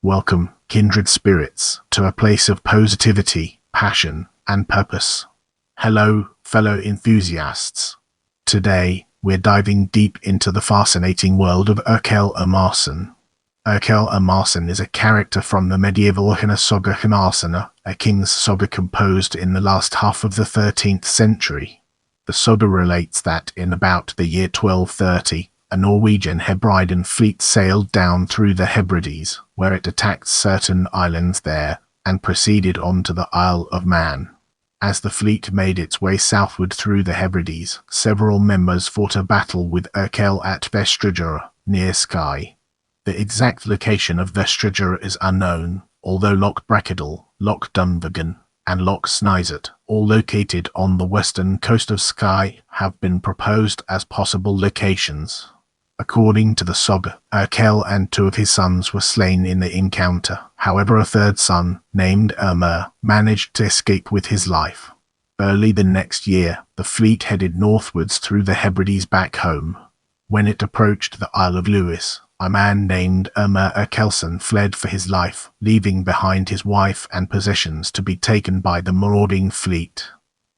Welcome, kindred spirits, to a place of positivity, passion, and purpose. Hello, fellow enthusiasts. Today, we're diving deep into the fascinating world of Erkel Amarson. Erkel Amarson is a character from the medieval Hina saga Hinarsena, a king's saga composed in the last half of the 13th century. The saga relates that in about the year 1230, a Norwegian Hebridean fleet sailed down through the Hebrides, where it attacked certain islands there, and proceeded on to the Isle of Man. As the fleet made its way southward through the Hebrides, several members fought a battle with Erkel at Vestfjord, near Skye. The exact location of Vestfjord is unknown, although Loch Brackadal, Loch Dunvegan, and Loch Snizort, all located on the western coast of Skye, have been proposed as possible locations. According to the saga, Erkel and two of his sons were slain in the encounter. However, a third son, named Ermer, managed to escape with his life. Early the next year, the fleet headed northwards through the Hebrides back home. When it approached the Isle of Lewis, a man named Ermer Erkelson fled for his life, leaving behind his wife and possessions to be taken by the marauding fleet.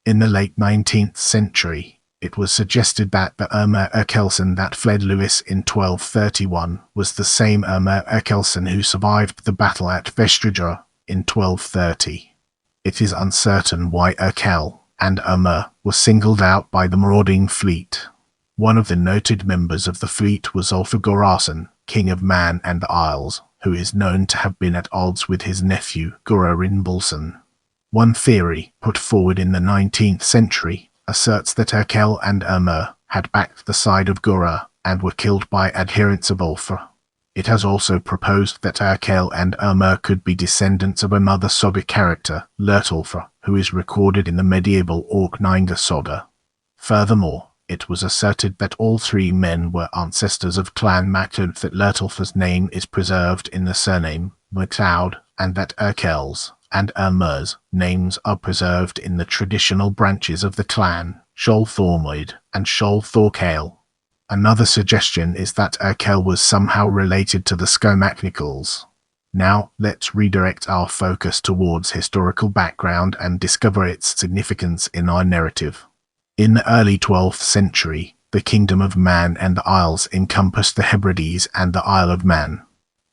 In the late 19th century, it was suggested that the Ermer Erkelson that fled Lewis in 1231 was the same Ermer Erkelson who survived the battle at Vestfjord in 1230. It is uncertain why Erkel and Ermer were singled out by the marauding fleet. One of the noted members of the fleet was Ulfr Gorason, King of Man and the Isles, who is known to have been at odds with his nephew Gurra Rinbolson. One theory, put forward in the 19th century, asserts that Erkel and Ermer had backed the side of Gurra and were killed by adherents of Ulfr. It has also proposed that Erkel and Ermer could be descendants of another saga character, Lertolfr, who is recorded in the medieval Orkneyinga saga. Furthermore, it was asserted that all three men were ancestors of Clan MacLeod, that Lertolfr's name is preserved in the surname MacLeod, and that Erkel's and Ermer's names are preserved in the traditional branches of the clan, Skjold Thormoid and Skjold Thorkale. Another suggestion is that Erkel was somehow related to the Skomachnicals. Now, let's redirect our focus towards historical background and discover its significance in our narrative. In the early 12th century, the Kingdom of Man and the Isles encompassed the Hebrides and the Isle of Man.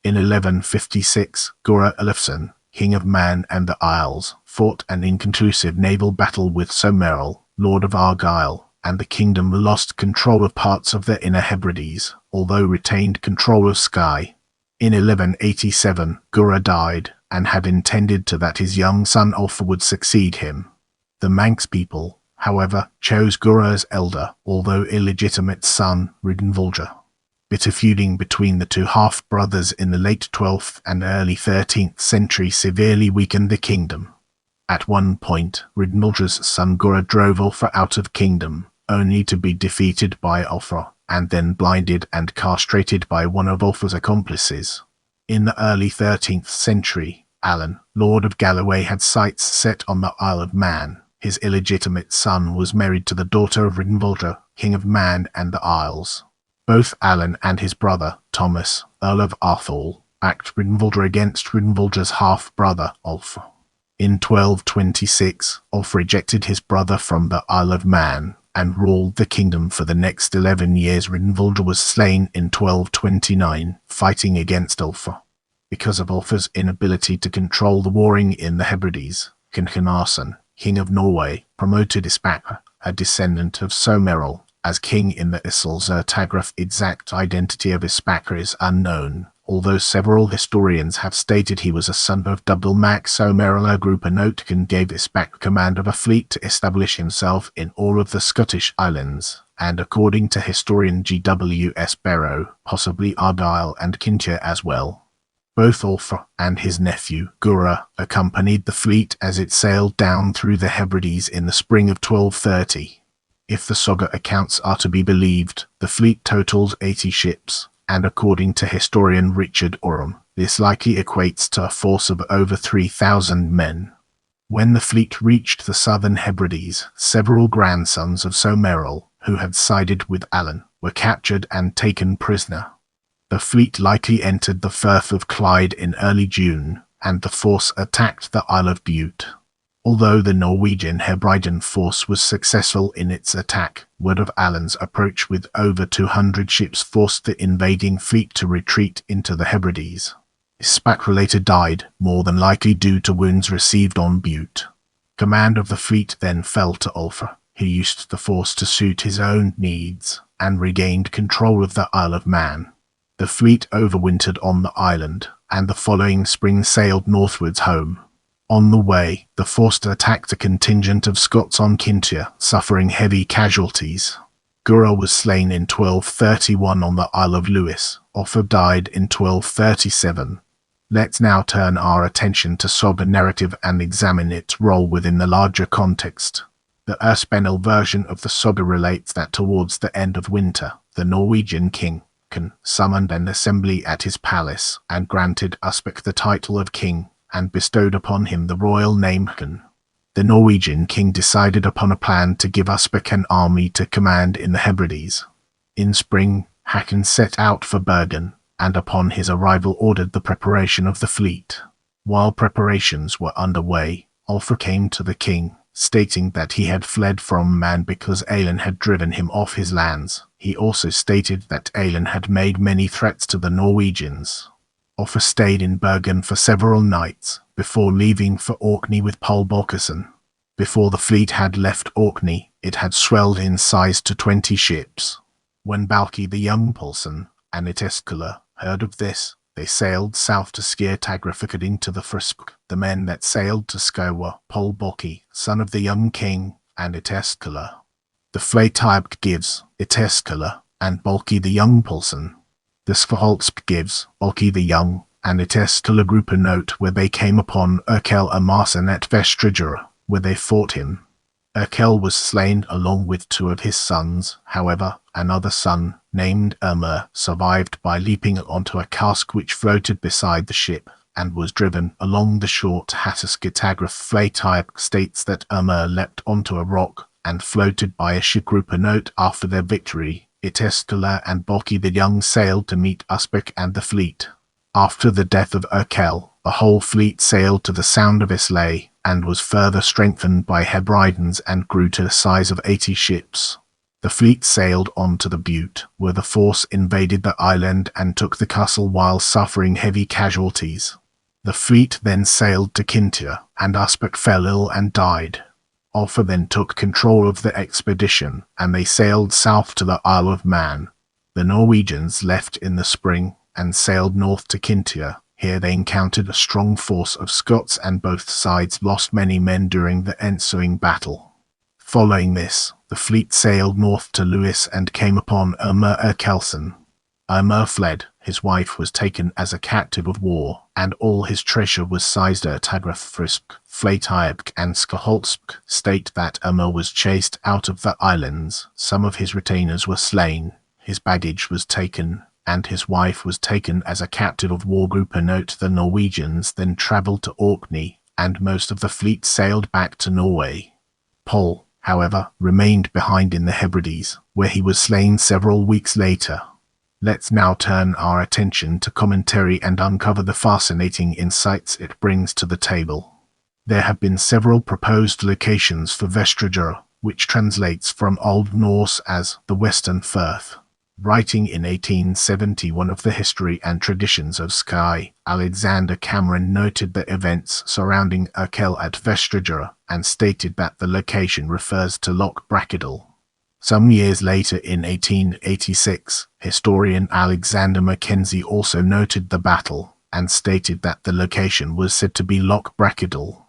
In 1156, Gurra Ulfsson, King of Man and the Isles, fought an inconclusive naval battle with Someril, Lord of Argyll, and the kingdom lost control of parts of the Inner Hebrides, although retained control of Skye. In 1187, Gurra died, and had intended that his young son Ulfr would succeed him. The Manx people, however, chose Gurra's elder, although illegitimate son, Ridinvolja. Bitter feuding between the two half-brothers in the late 12th and early 13th century severely weakened the kingdom. At one point, Ridinvolja's son Gurra drove Ulfr out of kingdom, only to be defeated by Ulfr, and then blinded and castrated by one of Ulfr's accomplices. In the early 13th century, Alan, Lord of Galloway, had sights set on the Isle of Man. His illegitimate son was married to the daughter of Ridinvolja, King of Man and the Isles. Both Alan and his brother, Thomas, Earl of Athol, backed Ridinvolja against Ridinvolja's half-brother, Ulfr. In 1226, Ulfr rejected his brother from the Isle of Man and ruled the kingdom for the next 11 years. Ridinvolja was slain in 1229, fighting against Ulfr. Because of Ulfr's inability to control the warring in the Hebrides, Kinchanason, King of Norway, promoted Isbakr, a descendant of Someril, as king in the Isil's Tagraph. Exact identity of Isbakr is unknown, although several historians have stated he was a son of Double Mac Someril. Grupa Notkin gave Isbakr command of a fleet to establish himself in all of the Scottish islands, and according to historian G.W.S. Barrow, possibly Argyll and Kintyre as well. Both Ulfr and his nephew, Gurra, accompanied the fleet as it sailed down through the Hebrides in the spring of 1230. If the saga accounts are to be believed, the fleet totaled 80 ships, and according to historian Richard Oram, this likely equates to a force of over 3,000 men. When the fleet reached the southern Hebrides, several grandsons of Someril, who had sided with Alan, were captured and taken prisoner. The fleet likely entered the Firth of Clyde in early June, and the force attacked the Isle of Bute. Although the Norwegian Hebridean force was successful in its attack, word of Allen's approach with over 200 ships forced the invading fleet to retreat into the Hebrides. Speke later died, more than likely due to wounds received on Bute. Command of the fleet then fell to Ulfr, who used the force to suit his own needs, and regained control of the Isle of Man. The fleet overwintered on the island, and the following spring sailed northwards home. On the way, the force attacked a contingent of Scots on Kintyre, suffering heavy casualties. Gurra was slain in 1231 on the Isle of Lewis. Offa died in 1237. Let's now turn our attention to Saga narrative and examine its role within the larger context. The Urspenil version of the saga relates that towards the end of winter, the Norwegian king, Haakon, summoned an assembly at his palace and granted Uspek the title of king, and bestowed upon him the royal name Haakon. The Norwegian king decided upon a plan to give Uspek an army to command in the Hebrides. In spring, Haakon set out for Bergen, and upon his arrival ordered the preparation of the fleet. While preparations were underway, Ulfr came to the king, stating that he had fled from Man because Aelin had driven him off his lands. He also stated that Aelin had made many threats to the Norwegians. Ulfr stayed in Bergen for several nights, before leaving for Orkney with Paul Bolkerson. Before the fleet had left Orkney, it had swelled in size to 20 ships. When Balki the young Paulson and Iteskula heard of this, they sailed south to Skirtagra. According to the Frisk, the men that sailed to Sker were Paul Bolki, son of the young king, and Iteskula. The Fleitabk gives Iteskula and Bolki the young Paulson. The Svaholtsk gives Bolki the young and Iteskula group a note where they came upon Erkel Amarson at Vestridger, where they fought him. Erkel was slain along with 2 of his sons. However, another son, named Ermer, survived by leaping onto a cask which floated beside the ship, and was driven along the shore to Hattiskitagraph. Fleitabk states that Ermer leapt onto a rock and floated by a ship. Group a note after their victory, Iteskula and Bolki the young sailed to meet Uspek and the fleet. After the death of Erkel, the whole fleet sailed to the Sound of Islay, and was further strengthened by Hebrides and grew to the size of 80 ships. The fleet sailed on to the Bute, where the force invaded the island and took the castle while suffering heavy casualties. The fleet then sailed to Kintyre, and Uspek fell ill and died. Ulfr then took control of the expedition, and they sailed south to the Isle of Man. The Norwegians left in the spring, and sailed north to Kintyre. Here they encountered a strong force of Scots, and both sides lost many men during the ensuing battle. Following this, the fleet sailed north to Lewis and came upon Ermer Erkelson. Ermer fled, his wife was taken as a captive of war, and all his treasure was seized at Tagrafrisk. Fleitabk and Skaholtsk state that Ermer was chased out of the islands, some of his retainers were slain, his baggage was taken, and his wife was taken as a captive of war. Group a note the Norwegians then travelled to Orkney, and most of the fleet sailed back to Norway. Paul, however, remained behind in the Hebrides, where he was slain several weeks later. Let's now turn our attention to commentary and uncover the fascinating insights it brings to the table. There have been several proposed locations for Vestridger, which translates from Old Norse as the Western Firth. Writing in 1871 of the history and traditions of Skye, Alexander Cameron noted the events surrounding Erkel at Vestridger and stated that the location refers to Loch Brackedal. Some years later, in 1886, historian Alexander Mackenzie also noted the battle and stated that the location was said to be Loch Brackedal.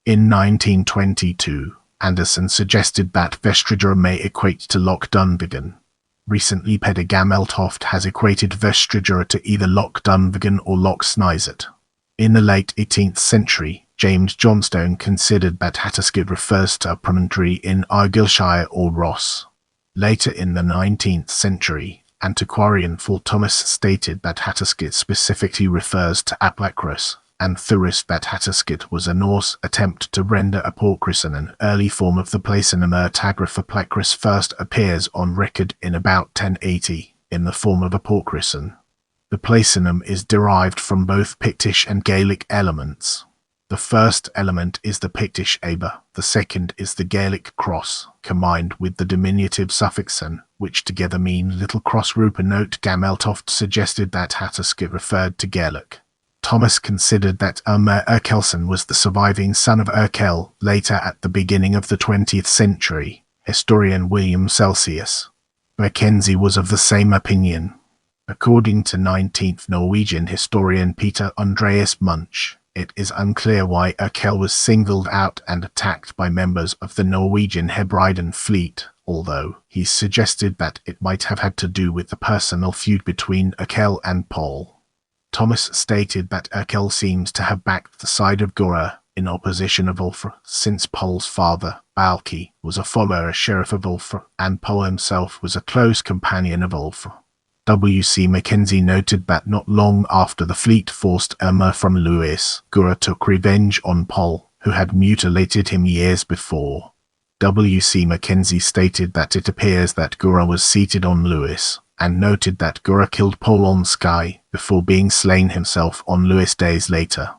In 1922, Anderson suggested that Vestridger may equate to Loch Dunvegan. Recently, Peder Gammeltoft has equated Vestridger to either Loch Dunvegan or Loch Snizet. In the late 18th century, James Johnstone considered that Hatterskid refers to a promontory in Argyllshire or Ross. Later in the 19th century, antiquarian Paul Thomas stated that Hatterskid specifically refers to Aplacrus, and Thuris that Hatterskid was a Norse attempt to render Apocryson an early form of the Placenamer Tagraph. Aplacrus first appears on record in about 1080, in the form of Apocryson. The placenym is derived from both Pictish and Gaelic elements. The first element is the Pictish aber, the second is the Gaelic cross, combined with the diminutive suffix "an", which together mean little cross. Rupert Note Gameltoft suggested that Hatterskip referred to Gaelic. Thomas considered that Irma Erkelson was the surviving son of Erkel, later at the beginning of the 20th century. Historian William Celsius Mackenzie was of the same opinion. According to 19th Norwegian historian Peter Andreas Munch, it is unclear why Erkel was singled out and attacked by members of the Norwegian Hebridean fleet, although he suggested that it might have had to do with the personal feud between Erkel and Pol. Thomas stated that Erkel seems to have backed the side of Gurra in opposition of Ulfr, since Pol's father, Balki, was a follower sheriff of Ulfr, and Pol himself was a close companion of Ulfr. W.C. Mackenzie noted that not long after the fleet forced Irma from Lewis, Gurra took revenge on Pol, who had mutilated him years before. W.C. Mackenzie stated that it appears that Gurra was seated on Lewis, and noted that Gurra killed Pol on Skye before being slain himself on Lewis days later.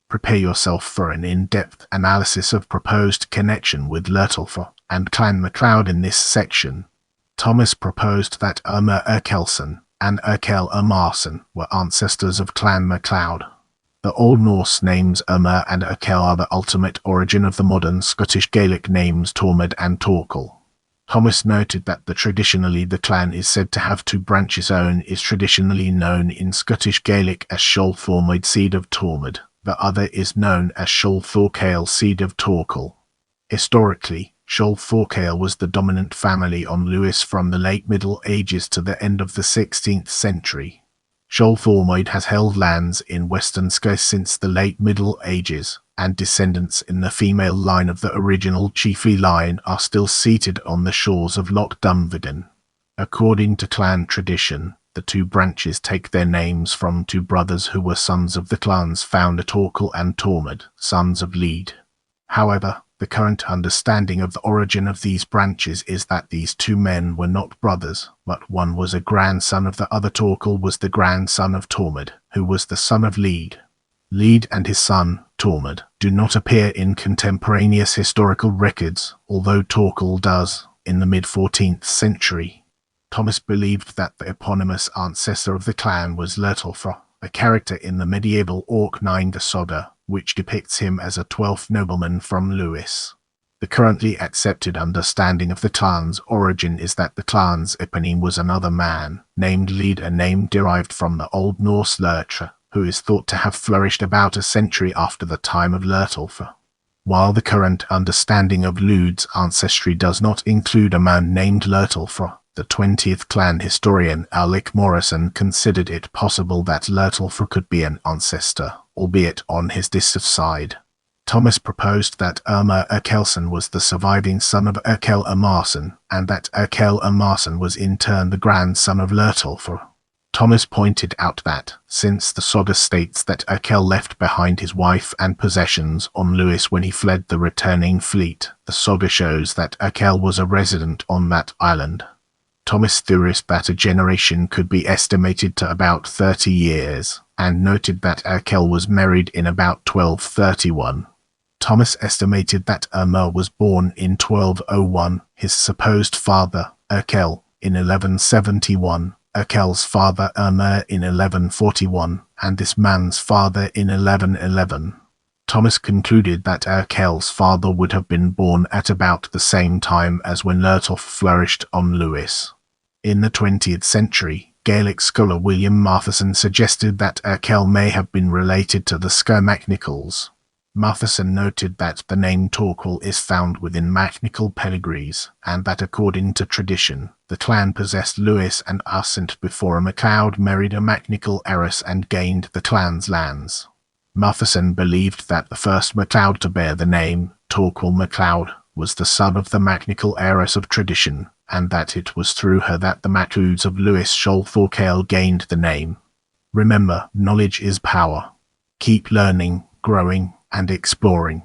Prepare yourself for an in-depth analysis of proposed connection with Lertolfr and Clan MacLeod in this section. Thomas proposed that Irma Erkelson and Erkel Ermarsson were ancestors of Clan MacLeod. The Old Norse names Irma and Erkel are the ultimate origin of the modern Scottish Gaelic names Tormod and Torkel. Thomas noted that traditionally the clan is said to have two branches. One is traditionally known in Scottish Gaelic as Shull Thormod seed of Tormod, the other is known as Shull Thorcale seed of Torkel. Historically, Shull Thorcale was the dominant family on Lewis from the late Middle Ages to the end of the 16th century. Shull Thormod has held lands in western Skye since the late Middle Ages, and descendants in the female line of the original chiefly line are still seated on the shores of Loch Dunvegan. According to clan tradition, the two branches take their names from two brothers who were sons of the clans founder Torkel and Tormod, sons of Lead. However, the current understanding of the origin of these branches is that these two men were not brothers, but one was a grandson of the other. Torkel was the grandson of Tormod, who was the son of Lead. Lead and his son, Tormod, do not appear in contemporaneous historical records, although Torkel does, in the mid-14th century. Thomas believed that the eponymous ancestor of the clan was Lertolfr, a character in the medieval Orkney saga, which depicts him as a 12th nobleman from Lewis. The currently accepted understanding of the clan's origin is that the clan's eponym was another man, named Lead, a name derived from the Old Norse Lertre, who is thought to have flourished about a century after the time of Lertolfr. While the current understanding of Lude's ancestry does not include a man named Lertolfr, the 20th clan historian Alec Morrison considered it possible that Lertolfr could be an ancestor, albeit on his distant side. Thomas proposed that Irma Erkelson was the surviving son of Erkel Ermarsson, and that Erkel Ermarsson was in turn the grandson of Lertolfr. Thomas pointed out that, since the saga states that Erkel left behind his wife and possessions on Lewis when he fled the returning fleet, the saga shows that Erkel was a resident on that island. Thomas theorized that a generation could be estimated to about 30 years, and noted that Erkel was married in about 1231. Thomas estimated that Irma was born in 1201, his supposed father, Erkel, in 1171, Erkel's father Irma in 1141, and this man's father in 1111. Thomas concluded that Erkel's father would have been born at about the same time as when Lertolfr flourished on Lewis. In the 20th century, Gaelic scholar William Matheson suggested that Erkel may have been related to the Skye MacNichols. Matheson noted that the name Torkel is found within MacNichol pedigrees, and that according to tradition, the clan possessed Lewis and Assynt before a MacLeod married a MacNichol heiress and gained the clan's lands. Matheson believed that the first MacLeod to bear the name, Torkel MacLeod, was the son of the MacNichol heiress of tradition, and that it was through her that the MacLeods of Lewis Shull Thorcale gained the name. Remember, knowledge is power. Keep learning, growing, and exploring.